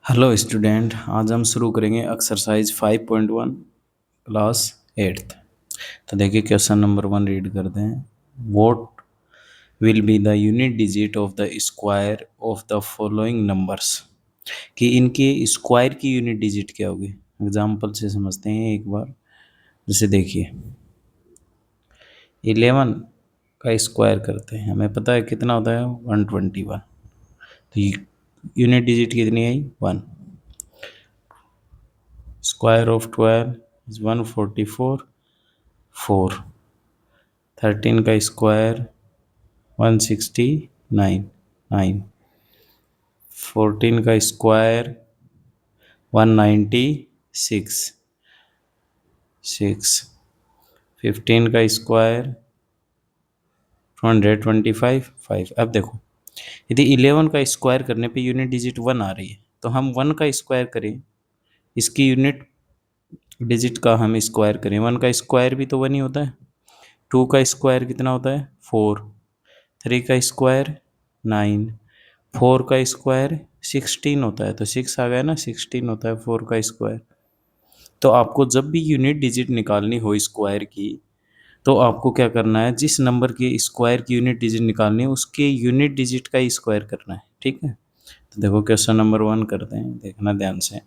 Hello student, आज हम शुरू करेंगे एक्सरसाइज 5.1 क्लास 8th। तो देखिए क्वेश्चन नंबर 1 रीड करते हैं। What will be the unit digit of the square of the following numbers. कि इनके स्क्वायर की यूनिट डिजिट क्या होगी। एग्जाम्पल से समझते हैं एक बार। जैसे देखिए 11 का स्क्वायर करते हैं, हमें पता है कितना होता है 121। तो यूनिट डिजिट कितनी आई 1। Square of 12 is 144 4। 13 का स्क्वायर 169 9। 14 का स्क्वायर 196 6। 15 का स्क्वायर 225 5। अब देखो, यदि 11 का स्क्वायर करने पे यूनिट डिजिट 1 आ रही है तो हम 1 का स्क्वायर करें, इसकी यूनिट डिजिट का हम स्क्वायर करें। 1 का स्क्वायर भी तो 1 ही होता है। 2 का स्क्वायर कितना होता है 4। 3 का स्क्वायर 9। 4 का स्क्वायर 16 होता है, तो 6 आ गया ना, 16 होता है 4 का स्क्वायर। तो आपको जब भी यूनिट डिजिट निकालनी हो स्क्वायर की, तो आपको क्या करना है, जिस नंबर के स्क्वायर की यूनिट डिजिट निकालनी है उसके यूनिट डिजिट का ही स्क्वायर करना है। ठीक है, तो देखो क्वेश्चन नंबर 1 करते हैं, देखना ध्यान से।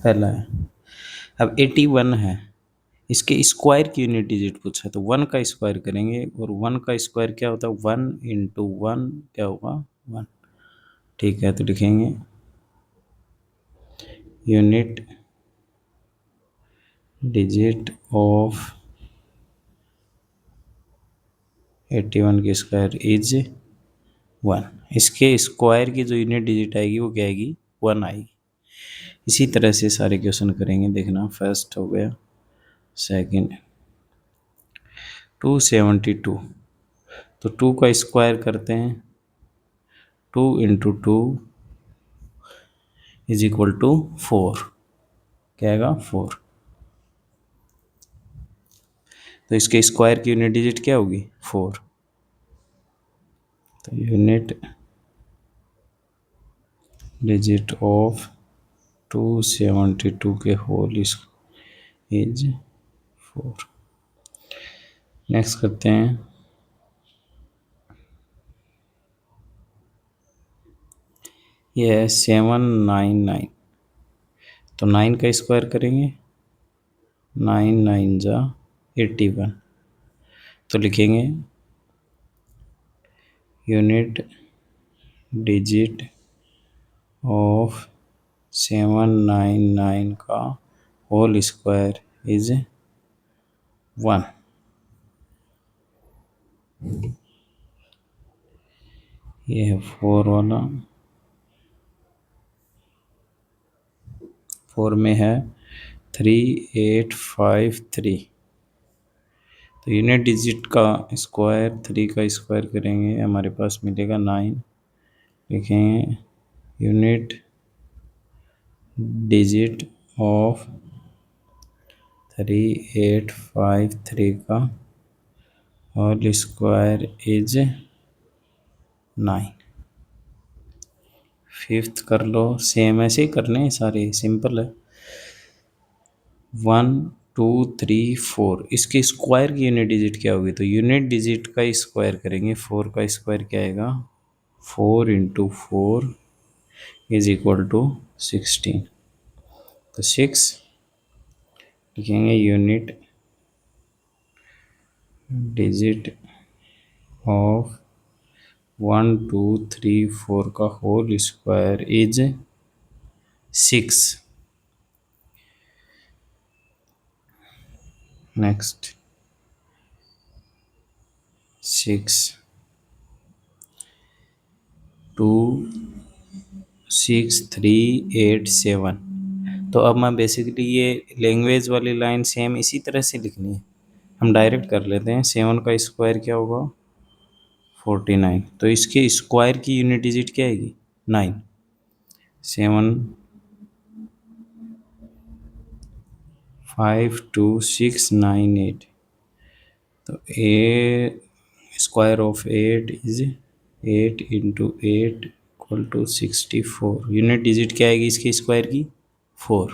पहला है, अब 81 है, इसके स्क्वायर की यूनिट डिजिट पूछा है, तो 1 का स्क्वायर करेंगे। और 1 का स्क्वायर क्या होता है 1 इंटू 1 क्या होगा 1। ठीक है, तो लिखेंगे यूनिट डिजिट ऑफ 81 की स्क्वायर इज 1। इसके स्क्वायर की जो यूनिट डिजिट आएगी वो क्या आएगी 1 आएगी। इसी तरह से सारे क्वेश्चन करेंगे, देखना। फर्स्ट हो गया, सेकंड 272, तो 2 का स्क्वायर करते हैं। 2 इंटू 2 इज इक्वल टू 4, क्या आएगा 4। तो इसके स्क्वायर की यूनिट डिजिट क्या होगी 4। तो यूनिट डिजिट ऑफ 272 के होल इज 4। नेक्स्ट करते हैं, ये है 799, तो 9 का स्क्वायर करेंगे। 9 9 जा 81, तो लिखेंगे यूनिट डिजिट ऑफ 799 का होल स्क्वायर इज 1। ये है 4 वाला, 4 में है 3853, तो यूनिट डिजिट का स्क्वायर 3 का स्क्वायर करेंगे, हमारे पास मिलेगा 9। लिखेंगे यूनिट डिजिट ऑफ 3853 का होल स्क्वायर इज 9। फिफ्थ कर लो, सेम ऐसे ही करने हैं सारे, सिंपल है। 1 2 3 4, इसके स्क्वायर की यूनिट डिजिट क्या होगी, तो यूनिट डिजिट का स्क्वायर करेंगे। 4 का स्क्वायर क्या आएगा 4 इंटू 4 इज इक्वल टू 16, तो 6 लिखेंगे यूनिट डिजिट ऑफ 1 2 3 4 का होल स्क्वायर इज 6। नेक्स्ट 6 2 6 3 8 7। तो अब मैं बेसिकली ये लैंग्वेज वाली लाइन सेम इसी तरह से लिखनी है, हम डायरेक्ट कर लेते हैं। 7 का स्क्वायर क्या होगा 49, तो इसके स्क्वायर की यूनिट डिजिट क्या आएगी 9। 7 52698, तो a square of 8 is 8 × 8 = 64। Unit digit क्या आएगी इसके स्क्वायर की? 4।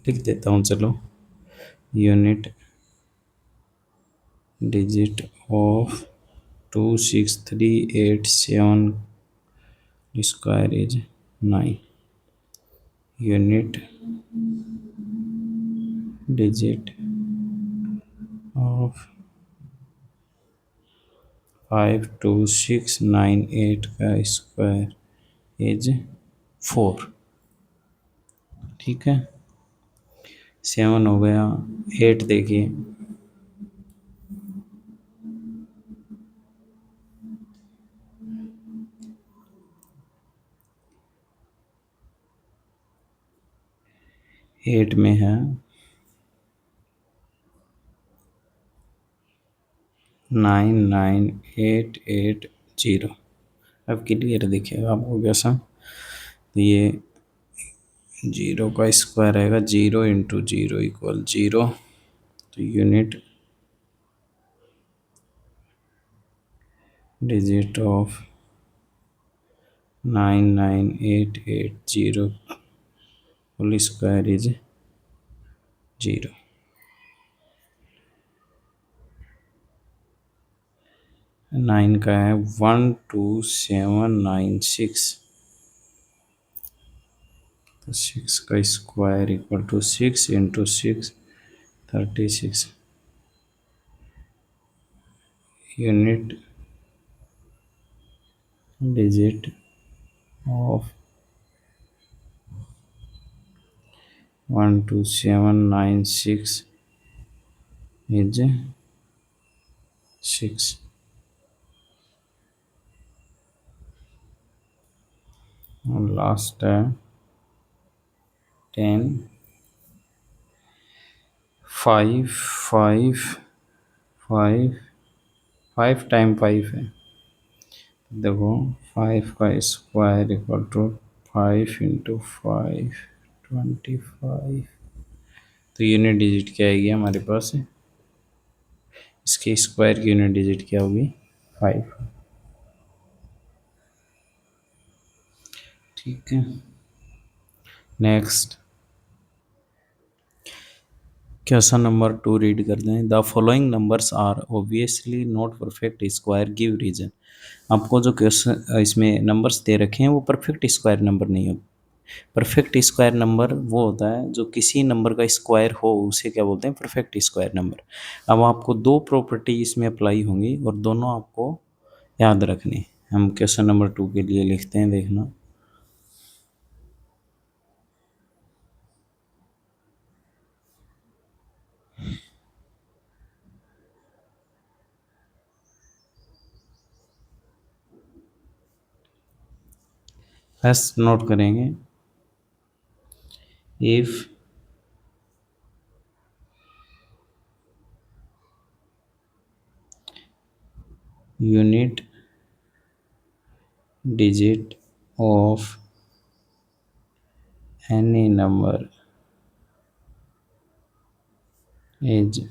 लिख देता हूँ चलो। Unit digit of 26387 square is 9। Unit digit of 52698 का स्क्वायर इज 4। ठीक है, 7 हो गया। 8 देखिए, 8 में है 99880। अब क्लियर दिखेगा आपको कैसा? तो ये 0 का स्क्वायर आएगा, 0 × 0 = 0। तो unit digit of 99880 whole square is 0। 9 का है 12796, तो 6 का स्क्वायर = 6 × 6 36। Unit digit of 12796 is 6। और लास्ट है 10 5 5 5 5 टाइम 5 है। देखो 5 का स्क्वायर = 5 × 5 25। तो यूनिट डिजिट क्या आएगी हमारे पास? इसके स्क्वायर की यूनिट डिजिट क्या होगी? 5। ठीक है, नेक्स्ट क्वेश्चन नंबर 2 रीड कर दें। The following numbers are obviously not perfect square, give reason. आपको जो क्वेश्चन इसमें नंबर्स दे रखे हैं वो परफेक्ट स्क्वायर नंबर नहीं होते। परफेक्ट स्क्वायर नंबर वो होता है जो किसी नंबर का स्क्वायर हो, उसे क्या बोलते हैं? Perfect square number. अब आपको दो प्रॉपर्टी इसमें अप्लाई होंगी और दोनों आपको याद रखनी। हम क्वेश्चन नंबर 2 के लिए लिखते हैं, देखना। फर्स्ट नोट करेंगे, if unit digit of any number is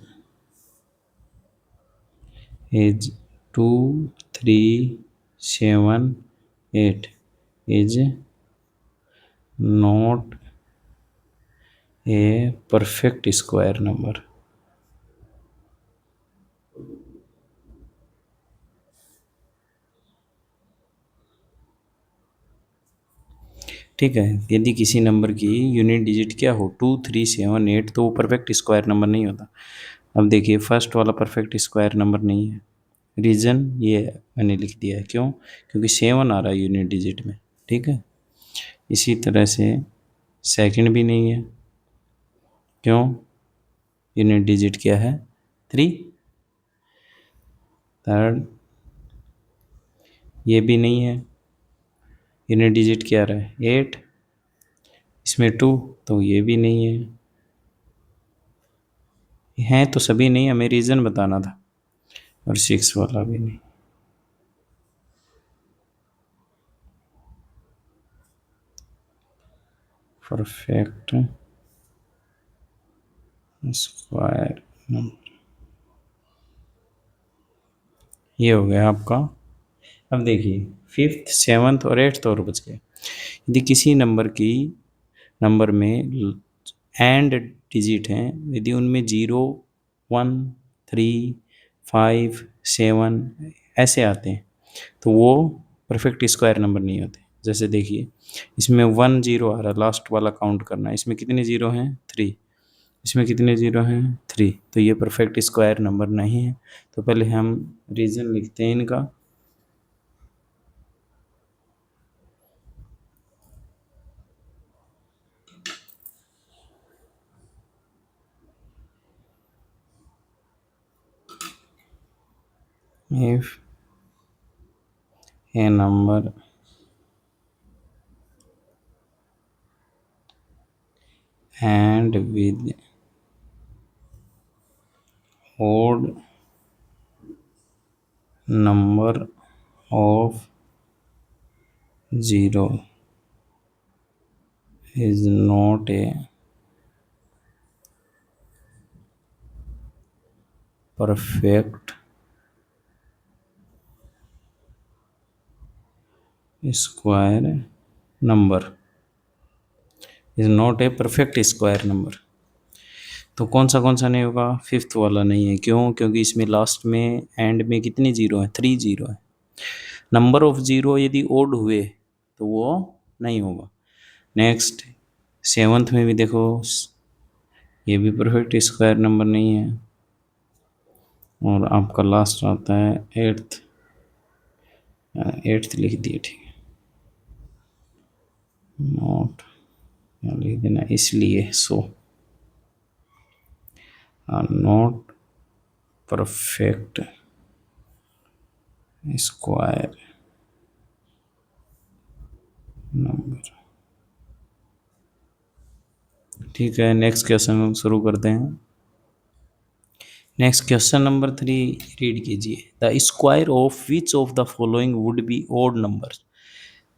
2378 is not a perfect square number। ठीक है, यदि किसी नंबर की यूनिट डिजिट क्या हो 2378, तो वो परफेक्ट स्क्वायर नंबर नहीं होता। अब देखिए फर्स्ट वाला परफेक्ट स्क्वायर नंबर नहीं है। रीज़न ये मैंने लिख दिया है, क्यों? क्योंकि 7 आ रहा है यूनिट डिजिट में। ठीक है, इसी तरह से सेकंड भी नहीं है, क्यों? यूनिट डिजिट क्या है? 3। थर्ड ये भी नहीं है, यूनिट डिजिट क्या आ रहा है? 8। इसमें 2, तो ये भी नहीं है। हैं तो सभी नहीं, हमें रीज़न बताना था। और 6 वाला भी नहीं। परफेक्ट स्क्वायर, ये हो गया आपका। अब देखिए, फिफ्थ, सेवन्थ और एट्थ और बच गए। यदि किसी नंबर में एंड डिजिट हैं, यदि उनमें 0, 1, 3, 5, 7 ऐसे आते हैं तो वो परफेक्ट स्क्वायर नंबर नहीं होते। जैसे देखिए, इसमें 1 0 आ रहा है, लास्ट वाला काउंट करना है, इसमें कितने जीरो हैं? 3। इसमें कितने जीरो हैं? 3। तो ये परफेक्ट स्क्वायर नंबर नहीं है। तो पहले हम रीज़न लिखते हैं इनका। If a number and with odd number of zero is not a perfect square number, is not a perfect square number। तो कौन सा नहीं होगा? फिफ्थ वाला नहीं है। क्यों? क्योंकि इसमें लास्ट में एंड में कितने जीरो हैं? 3 जीरो है। नंबर ऑफ जीरो यदि ओड हुए तो वो नहीं होगा। नेक्स्ट, सेवन्थ में भी देखो, ये भी परफेक्ट स्क्वायर नंबर नहीं है। और आपका लास्ट आता है एट्थ। एट्थ लिख दिए, ठीक है। नॉट लिख देना, इसलिए so not perfect square number. ठीक है, नेक्स्ट क्वेश्चन शुरू करते हैं। नेक्स्ट क्वेश्चन नंबर 3 रीड कीजिए। The square of which of the following would be odd numbers.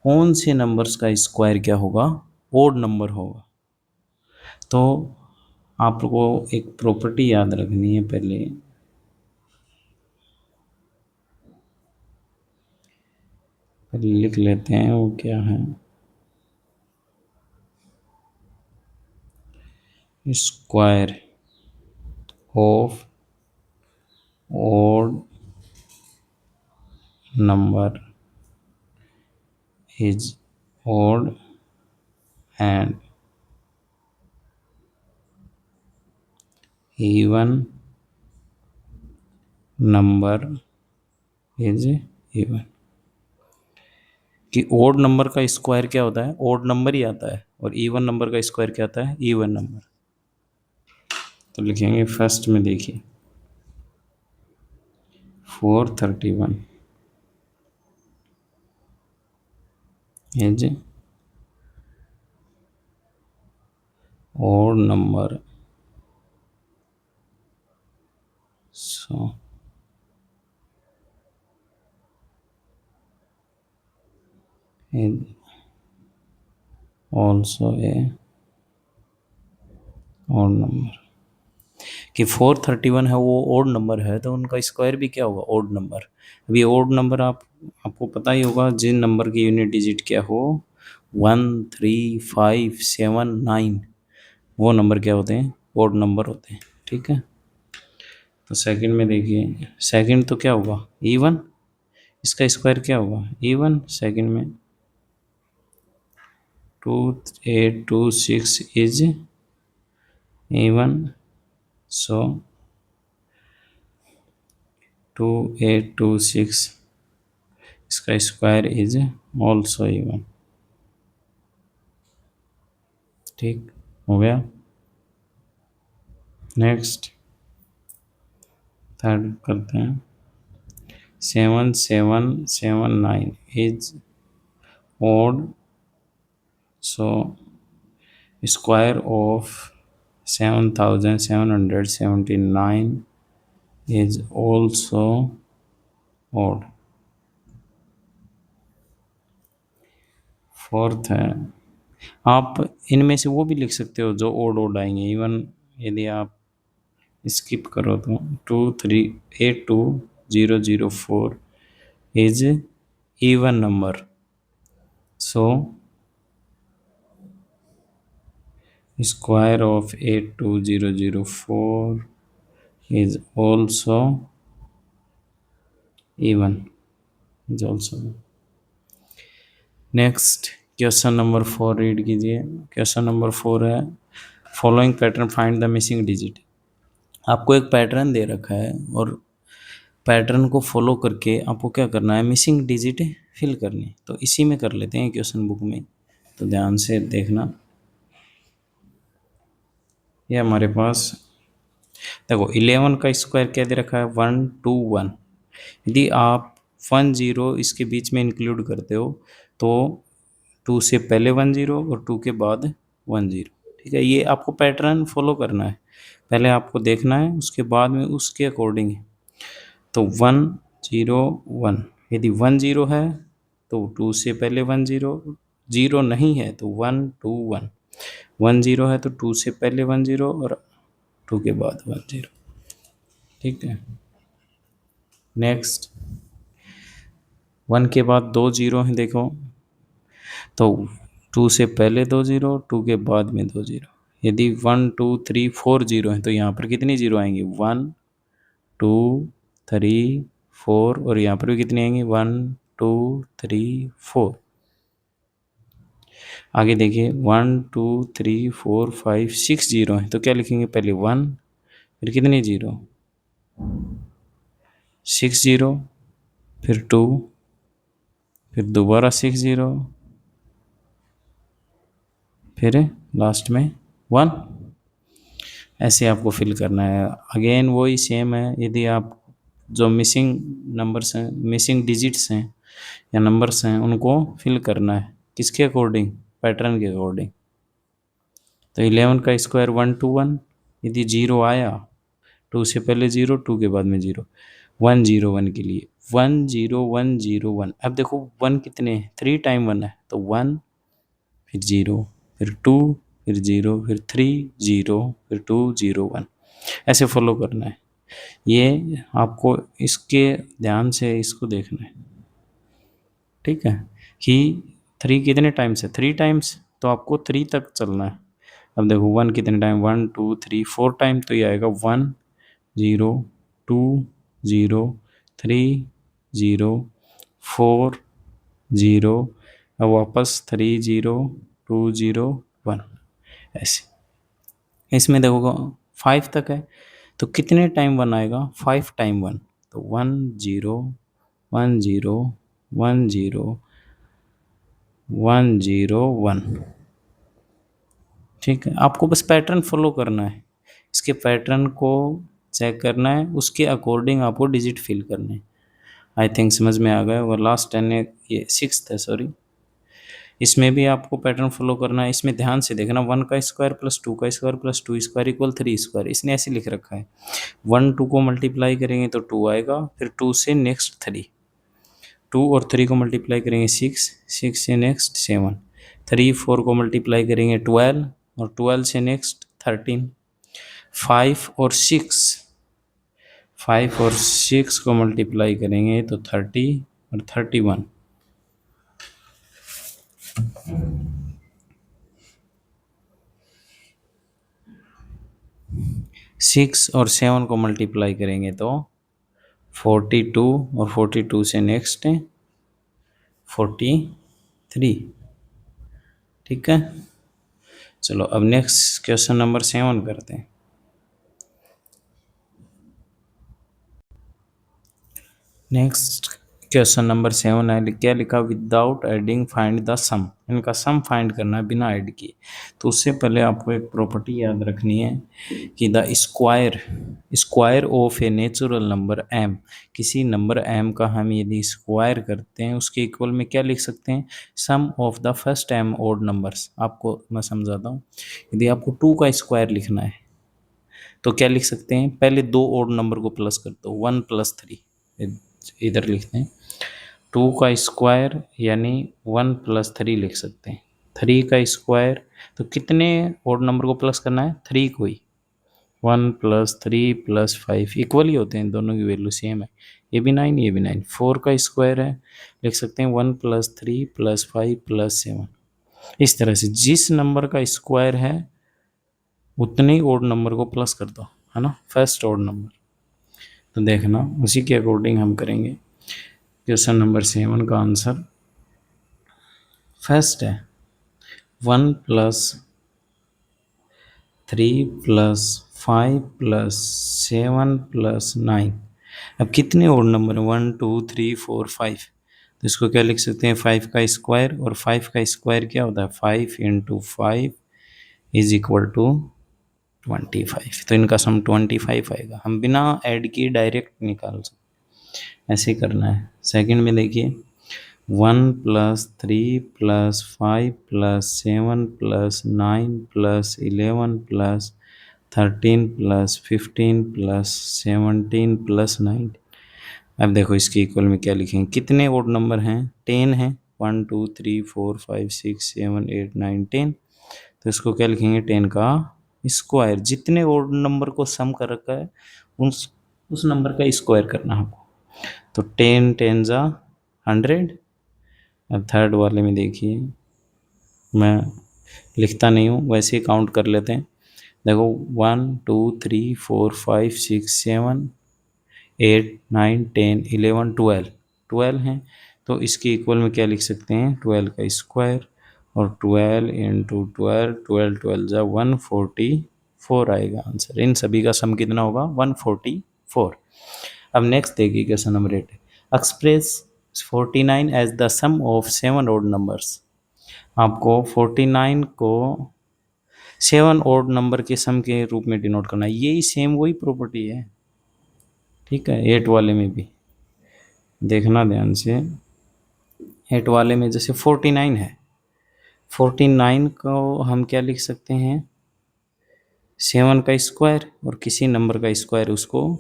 कौन से नंबर्स का स्क्वायर क्या होगा? ओड नंबर होगा। तो आपको एक प्रॉपर्टी याद रखनी है। पहले लिख लेते हैं, वो क्या है? Square of odd number is odd and even number is even। कि ओड नंबर का स्क्वायर क्या होता है? ओड नंबर ही आता है। और इवन नंबर का स्क्वायर क्या आता है? Even number. तो लिखेंगे फर्स्ट में, देखिए 431 is odd number, so is also a odd number। कि 431 है वो ओड नंबर है, तो उनका स्क्वायर भी क्या होगा? Odd number. अभी ओड नंबर आपको पता ही होगा, जिन नंबर की यूनिट डिजिट क्या हो, 1, 3, 5, 7, 9, वो नंबर क्या होते हैं? ओड नंबर होते हैं। ठीक है। तो सेकंड में देखिए, सेकंड तो क्या होगा? इवन। इसका स्क्वायर क्या होगा? इवन। सेकंड में 2826 इज इवन, सो 2826 इसका स्क्वायर इज ऑल्सो इवन। ठीक हो गया। नेक्स्ट थर्ड करते हैं। 7779 is odd, so square of 7779 is also odd. Fourth है, आप इनमें से वो भी लिख सकते हो जो ओड ओड आएंगे। इवन यदि आप स्किप करो तो 2382004 is even number, so square of 82004 is also even, is also. Next question number 4 read कीजिए। क्वेश्चन नंबर 4 है following pattern find the missing digit. आपको एक पैटर्न दे रखा है और पैटर्न को फॉलो करके आपको क्या करना है, मिसिंग डिजिट फिल करनी। तो इसी में कर लेते हैं क्वेश्चन बुक में, तो ध्यान से देखना। ये हमारे पास देखो 11 का स्क्वायर क्या दे रखा है, 121। यदि आप 10 इसके बीच में इंक्लूड करते हो तो 2 से पहले 10 और 2 के बाद 10। ठीक है, ये आपको पैटर्न फॉलो करना है, पहले आपको देखना है, उसके बाद में उसके अकॉर्डिंग है। तो 101, यदि 10 है तो 2 से पहले 10, 0 नहीं है तो 121, 10 है तो 2 से पहले 10 और 2 के बाद 10। ठीक है, नेक्स्ट 1 के बाद 2 जीरो हैं देखो, तो 2 से पहले 2 2 के बाद में 2। यदि 1 2 3 4 जीरो हैं तो यहाँ पर कितनी जीरो आएंगी, 1 2 3 4, और यहाँ पर भी कितनी आएंगी, 1 2 3 4। आगे देखिए 1 2 3 4 5 6 जीरो हैं तो क्या लिखेंगे, पहले 1, फिर कितनी जीरो, 6 जीरो, फिर 2, फिर दोबारा 6 जीरो, फिर लास्ट में 1। ऐसे आपको फिल करना है। अगेन वही सेम है, यदि आप जो मिसिंग नंबर्स हैं, मिसिंग डिजिट्स हैं या नंबर्स हैं, उनको फिल करना है किसके अकॉर्डिंग, पैटर्न के अकॉर्डिंग। तो 11 का स्क्वायर 121, यदि 0 आया, 2 से पहले 0, 2 के बाद में 0, 101 के लिए 10101। अब देखो 1 कितने हैं, 3 टाइम 1 है, तो 1 फिर 0 फिर 2 फिर 0 फिर 3 0 फिर 2 0 1, ऐसे फॉलो करना है। ये आपको इसके ध्यान से इसको देखना है। ठीक है, कि 3 कितने टाइम्स है, 3 टाइम्स, तो आपको 3 तक चलना है। अब देखो 1 कितने टाइम, 1 2 3 4 टाइम, तो ये आएगा 1 0 2 0 3 0 4 0, अब वापस 3 0 2 0 1, ऐसे। इसमें देखो 5 तक है, तो कितने टाइम 1 आएगा, 5 टाइम 1, तो 1 0 1 0 1 0 1 0 1। ठीक है, आपको बस पैटर्न फॉलो करना है, इसके पैटर्न को चेक करना है, उसके अकॉर्डिंग आपको डिजिट फिल करने हैं। आई थिंक समझ में आ गया। और लास्ट 10 है, ये 6th है, सॉरी, इसमें भी आपको पैटर्न फॉलो करना है। इसमें ध्यान से देखना, 1 का स्क्वायर प्लस 2 का square plus 2 square equal 3 square, इसने ऐसे लिख रखा है। 1 2 को मल्टीप्लाई करेंगे तो 2 आएगा, फिर 2 से नेक्स्ट 3, 2 और 3 को मल्टीप्लाई करेंगे 6, 6 से नेक्स्ट 7, 3 4 को मल्टीप्लाई करेंगे 12, और 12 से नेक्स्ट 13, 5 और 6, 5 और 6 को मल्टीप्लाई करेंगे तो 30 और 31, 6 और 7 को मल्टीप्लाई करेंगे तो 42, और 42 से नेक्स्ट 43। ठीक है, चलो अब नेक्स्ट क्वेश्चन नंबर 7 करते हैं। नेक्स्ट क्वेश्चन नंबर 7 है, क्या लिखा, विदाउट एडिंग फाइंड द सम। इनका सम फाइंड करना है बिना ऐड किए। तो उससे पहले आपको एक प्रॉपर्टी याद रखनी है कि the square square of a natural number m, किसी नंबर m का हम यदि स्क्वायर करते हैं, उसके इक्वल में क्या लिख सकते हैं, sum of the first m odd numbers. आपको मैं समझाता हूँ, यदि आपको 2 का स्क्वायर लिखना है तो क्या लिख सकते हैं, पहले 2 ऑड नंबर को प्लस कर दो, 1 + 3, इधर लिखते हैं 2 का स्क्वायर यानी 1 + 3 लिख सकते हैं। 3 का स्क्वायर, तो कितने ऑड नंबर को प्लस करना है, 3 को ही, 1+3+5 इक्वल ही होते हैं, दोनों की वैल्यू सेम है। ये भी 9, ये भी 9। 4 का स्क्वायर है, लिख सकते हैं 1+3+5+7। इस तरह से जिस नंबर का स्क्वायर है उतने ही ओड नंबर को प्लस कर दो, है ना, फर्स्ट ओड नंबर। तो देखना उसी के अकॉर्डिंग हम करेंगे। क्वेश्चन नंबर 7 का आंसर फर्स्ट है 1+3+5+7+9। अब कितने और नंबर हैं, 1 2 3 4 5। तो इसको क्या लिख सकते हैं, 5 का स्क्वायर, और 5 का स्क्वायर क्या होता है, 5 × 5 = 25। तो इनका सम 25 आएगा। हम बिना ऐड किए डायरेक्ट निकाल सकते, ऐसे करना है। सेकंड में देखिए 1+3+5+7+9+11+13+15+17+19। अब देखो इसके इक्वल में क्या लिखेंगे, कितने ओड नंबर हैं, 10 हैं, 1 2 3 4 5 6 7 8 9 10। तो इसको क्या लिखेंगे, 10 का स्क्वायर। जितने ओड नंबर को सम कर रखा है उस नंबर का स्क्वायर करना है हमको। तो 10 10 जा 100। अब थर्ड वाले में देखिए, मैं लिखता नहीं हूँ, वैसे ही काउंट कर लेते हैं। देखो 1 2 3 4 5 6 7 8 9 10 11 12 हैं। तो इसके इक्वल में क्या लिख सकते हैं, 12 का स्क्वायर, और 12 × 12 12 12 जा 144 आएगा आंसर। इन सभी का सम कितना होगा, 144। अब नेक्स्ट देखिए question number 8, express 49 as the sum of 7 odd numbers. आपको 49 को 7 ओड नंबर के सम के रूप में डिनोट करना है। यही सेम वही प्रॉपर्टी है, ठीक है। 8 वाले में भी देखना ध्यान से, 8 वाले में जैसे 49 है, 49 को हम क्या लिख सकते हैं, 7 का स्क्वायर, और किसी नंबर का स्क्वायर, उसको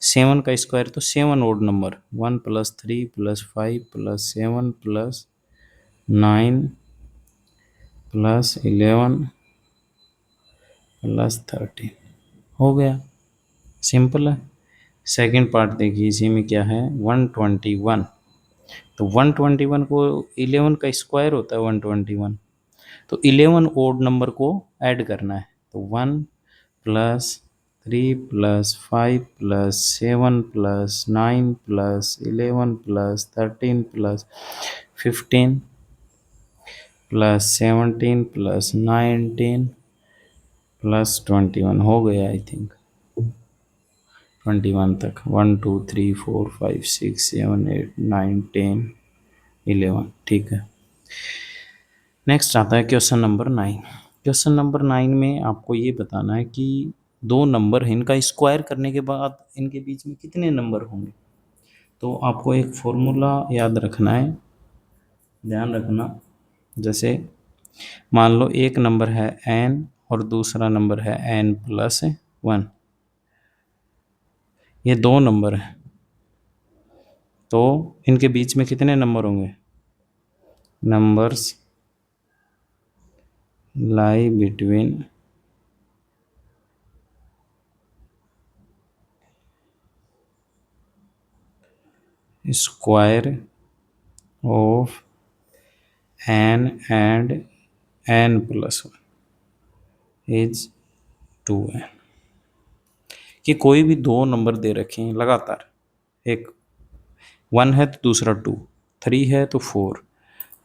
7 का स्क्वायर तो 7 ओड नंबर, 1+3+5+7+9+11+13 हो गया, सिंपल है। सेकंड पार्ट देखिए, इसी में क्या है, 121। तो 121 को 11 का स्क्वायर होता है 121। तो 11 ओड नंबर को ऐड करना है। तो 1+3+5+7+9+11+13+15+17+19+21 हो गया, आई थिंक 21 तक। 1 2 3 4 5 6 7 8 9 10 11, ठीक है। नेक्स्ट आता है क्वेश्चन नंबर 9। क्वेश्चन नंबर 9 में आपको ये बताना है कि दो नंबर हैं, इनका स्क्वायर करने के बाद इनके बीच में कितने नंबर होंगे। तो आपको एक फॉर्मूला याद रखना है, ध्यान रखना। जैसे मान लो एक नंबर है n और दूसरा नंबर है n+1, ये दो नंबर हैं। तो इनके बीच में कितने नंबर होंगे, numbers lie between square of n and n+1 is 2n। कि कोई भी दो नंबर दे रखे हैं लगातार, एक 1 है तो दूसरा 2, 3 है तो 4,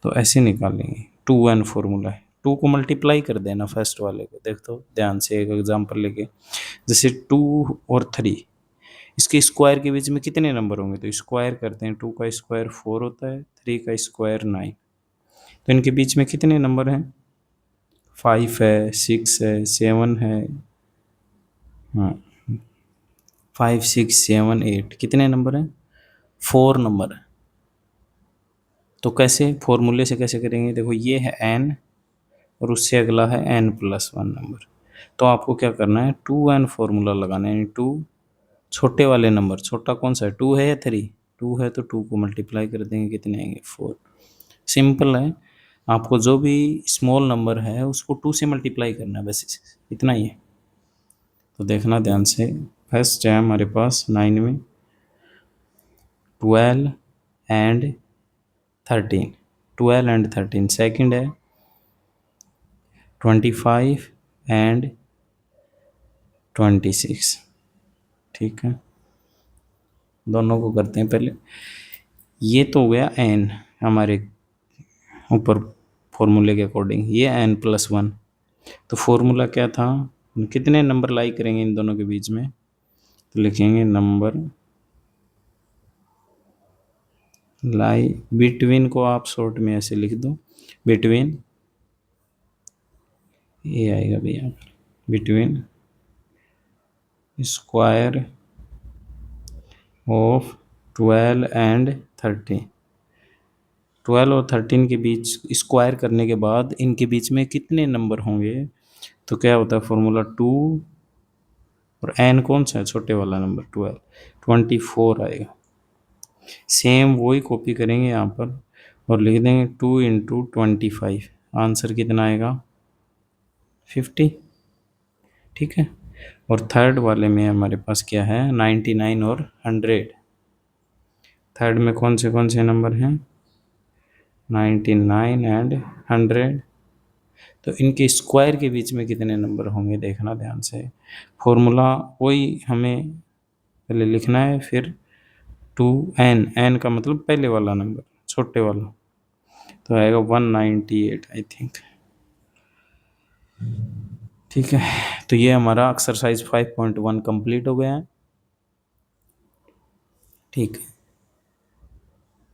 तो ऐसे निकालेंगे। 2n फॉर्मूला है, 2 को मल्टीप्लाई कर देना फर्स्ट वाले को। देख तो ध्यान से एक एग्जांपल लेके, जैसे 2 और 3, इसके स्क्वायर के बीच में कितने नंबर होंगे, तो स्क्वायर करते हैं। 2 का स्क्वायर 4 होता है, 3 का स्क्वायर 9। तो इनके बीच में कितने नंबर हैं, 5 है, 6 है, 7 है, हाँ 5 6 7 8, कितने नंबर हैं, 4 नंबर है। तो कैसे फॉर्मूले से कैसे करेंगे, देखो ये है n और उससे अगला है n+1 नंबर। तो आपको क्या करना है, 2n फॉर्मूला लगाना है, यानी 2 छोटे वाले नंबर, छोटा कौन सा है, 2 है या 3, 2 है तो 2 को मल्टीप्लाई कर देंगे, कितने आएंगे 4। सिंपल है, आपको जो भी स्मॉल नंबर है उसको 2 से मल्टीप्लाई करना है, बस इतना ही है। तो देखना ध्यान से, फर्स्ट है हमारे पास 9 में 12 एंड 13, 12 एंड 13। सेकंड है 25 एंड 26। ठीक है, दोनों को करते हैं पहले। ये तो हो गया n हमारे ऊपर फॉर्मूले के अकॉर्डिंग, ये n+1। तो फॉर्मूला क्या था, कितने नंबर लाई करेंगे इन दोनों के बीच में, तो लिखेंगे नंबर लाई बिटवीन को आप शॉर्ट में ऐसे लिख दो, बिटवीन, ये आएगा भैया, बिटवीन स्क्वायर ऑफ 12 एंड 13। 12 और 13 के बीच स्क्वायर करने के बाद इनके बीच में कितने नंबर होंगे, तो क्या होता है फॉर्मूला 2 और n कौन सा है, छोटे वाला नंबर 12, 24 आएगा। सेम वही कॉपी करेंगे यहाँ पर और लिख देंगे 2 × 25, आंसर कितना आएगा 50। ठीक है, और थर्ड वाले में हमारे पास क्या है 99 और 100। थर्ड में कौन से नंबर हैं 99 एंड 100। तो इनके स्क्वायर के बीच में कितने नंबर होंगे देखना ध्यान से। फॉर्मूला वही हमें पहले लिखना है, फिर 2n, n का मतलब पहले वाला नंबर छोटे वाला, तो आएगा 198 आई थिंक। ठीक है, तो ये हमारा एक्सरसाइज 5.1 कंप्लीट हो गया है। ठीक है।